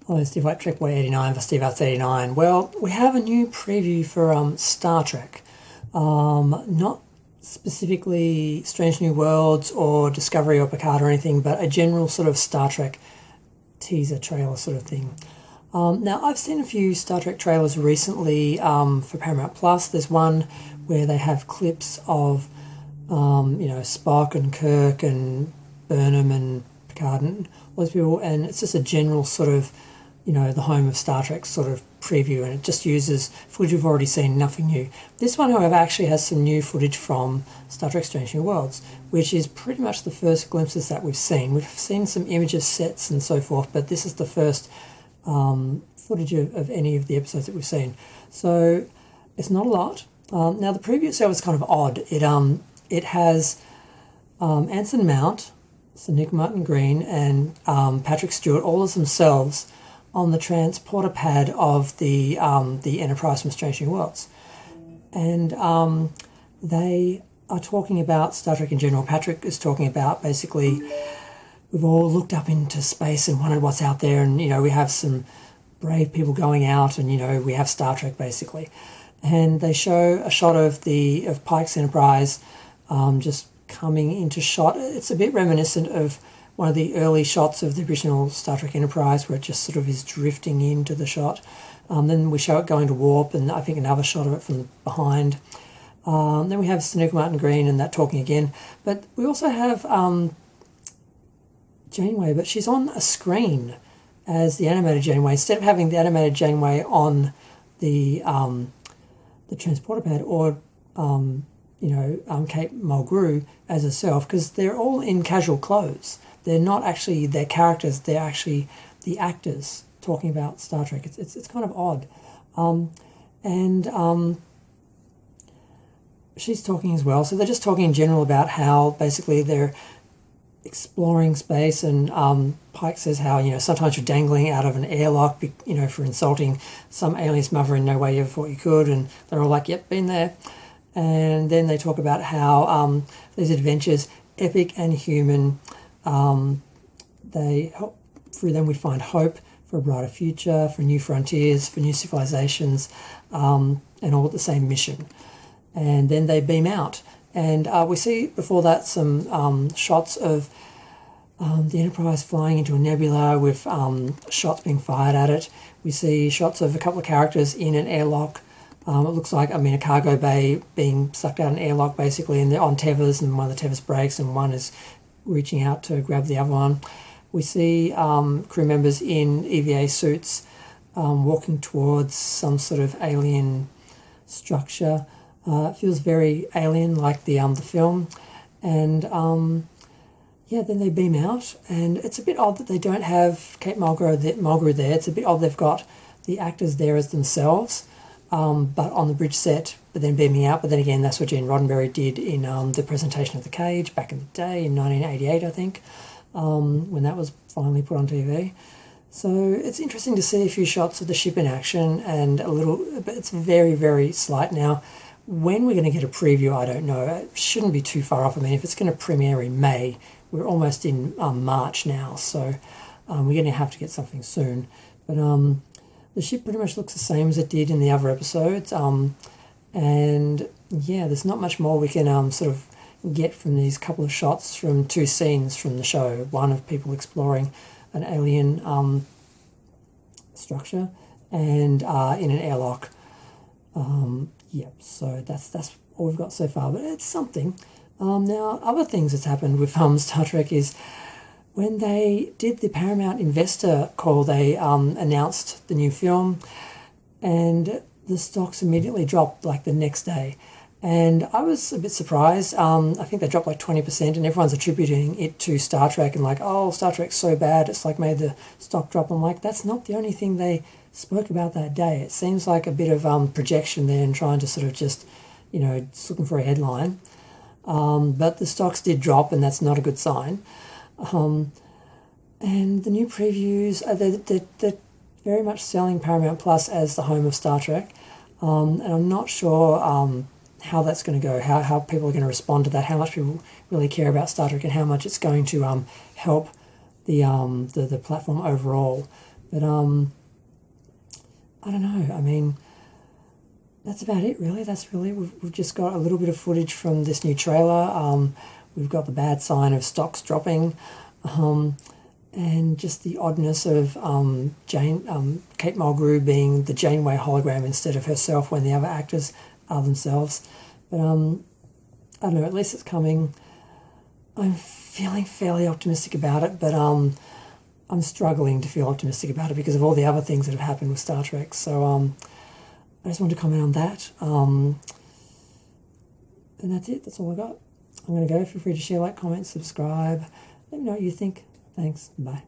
Hello, Steve White, Trek Boy 89 for Steve Arts 89. Well, we have a new preview for Star Trek. Not specifically Strange New Worlds or Discovery or Picard or anything, but a general sort of Star Trek teaser trailer sort of thing. Now, I've seen a few Star Trek trailers recently for Paramount Plus. There's one where they have clips of, Spock and Kirk and Burnham and Picard and all those people, and it's just a general sort of, the home of Star Trek sort of preview, and it just uses footage we've already seen, nothing new. This one, however, actually has some new footage from Star Trek Strange New Worlds, which is pretty much the first glimpses that we've seen. We've seen some images, sets and so forth, but this is the first footage of any of the episodes that we've seen. So it's not a lot. Now, the preview itself is kind of odd. It has Anson Mount, so Nick Martin Green, and Patrick Stewart, all as themselves, on the transporter pad of the Enterprise from Strange New Worlds. And they are talking about Star Trek in general. Patrick is talking about basically we've all looked up into space and wondered what's out there, and we have some brave people going out, and we have Star Trek basically. And they show a shot of Pike's Enterprise just coming into shot. It's a bit reminiscent of one of the early shots of the original Star Trek Enterprise, where it just sort of is drifting into the shot. Then we show it going to warp, and I think another shot of it from behind. Then we have Sir Martin Green and that talking again. But we also have Janeway, but she's on a screen as the animated Janeway, instead of having the animated Janeway on the transporter pad, or Kate Mulgrew as herself, because they're all in casual clothes. They're not actually their characters, they're actually the actors talking about Star Trek. It's kind of odd. She's talking as well. So they're just talking in general about how basically they're exploring space, and Pike says how, sometimes you're dangling out of an airlock, for insulting some alien smuggler in no way you ever thought you could, and they're all like, yep, been there. And then they talk about how these adventures, epic and human, through them we find hope for a brighter future, for new frontiers, for new civilizations, and all with the same mission. And then they beam out. And we see before that some shots of the Enterprise flying into a nebula with shots being fired at it. We see shots of a couple of characters in an airlock. It looks like, a cargo bay being sucked out an airlock basically, and they're on tethers, and one of the tethers breaks and one is reaching out to grab the other one. We see crew members in EVA suits walking towards some sort of alien structure. It feels very alien, like the film. And then they beam out, and it's a bit odd that they don't have Kate Mulgrew there. It's a bit odd they've got the actors there as themselves, but on the bridge set, but then beaming out. But then again, that's what Gene Roddenberry did in the presentation of The Cage back in the day in 1988, I think, when that was finally put on TV. So it's interesting to see a few shots of the ship in action, and but it's very, very slight. Now, when we're going to get a preview, I don't know. It shouldn't be too far off. If it's going to premiere in May, we're almost in March now, so we're going to have to get something soon. But the ship pretty much looks the same as it did in the other episodes. There's not much more we can sort of get from these couple of shots from two scenes from the show. One of people exploring an alien structure, and in an airlock. So that's all we've got so far, but it's something. Now, other things that's happened with Star Trek is when they did the Paramount investor call, they announced the new film, and the stocks immediately dropped like the next day. And I was a bit surprised. I think they dropped like 20%, and everyone's attributing it to Star Trek and like, oh, Star Trek's so bad, it's like made the stock drop. I'm like, that's not the only thing they spoke about that day. It seems like a bit of projection there and trying to sort of just, just looking for a headline. But the stocks did drop, and that's not a good sign. And the new previews, they're very much selling Paramount Plus as the home of Star Trek. And I'm not sure how that's going to go, how people are going to respond to that, how much people really care about Star Trek, and how much it's going to help the platform overall. But I don't know. I mean, that's about it, really. We've just got a little bit of footage from this new trailer. We've got the bad sign of stocks dropping, and just the oddness of Kate Mulgrew being the Janeway hologram instead of herself when the other actors are themselves. But I don't know. At least it's coming. I'm feeling fairly optimistic about it, but I'm struggling to feel optimistic about it because of all the other things that have happened with Star Trek. So I just wanted to comment on that. And that's it. That's all I got. I'm going to go. Feel free to share, like, comment, subscribe. Let me know what you think. Thanks. Bye.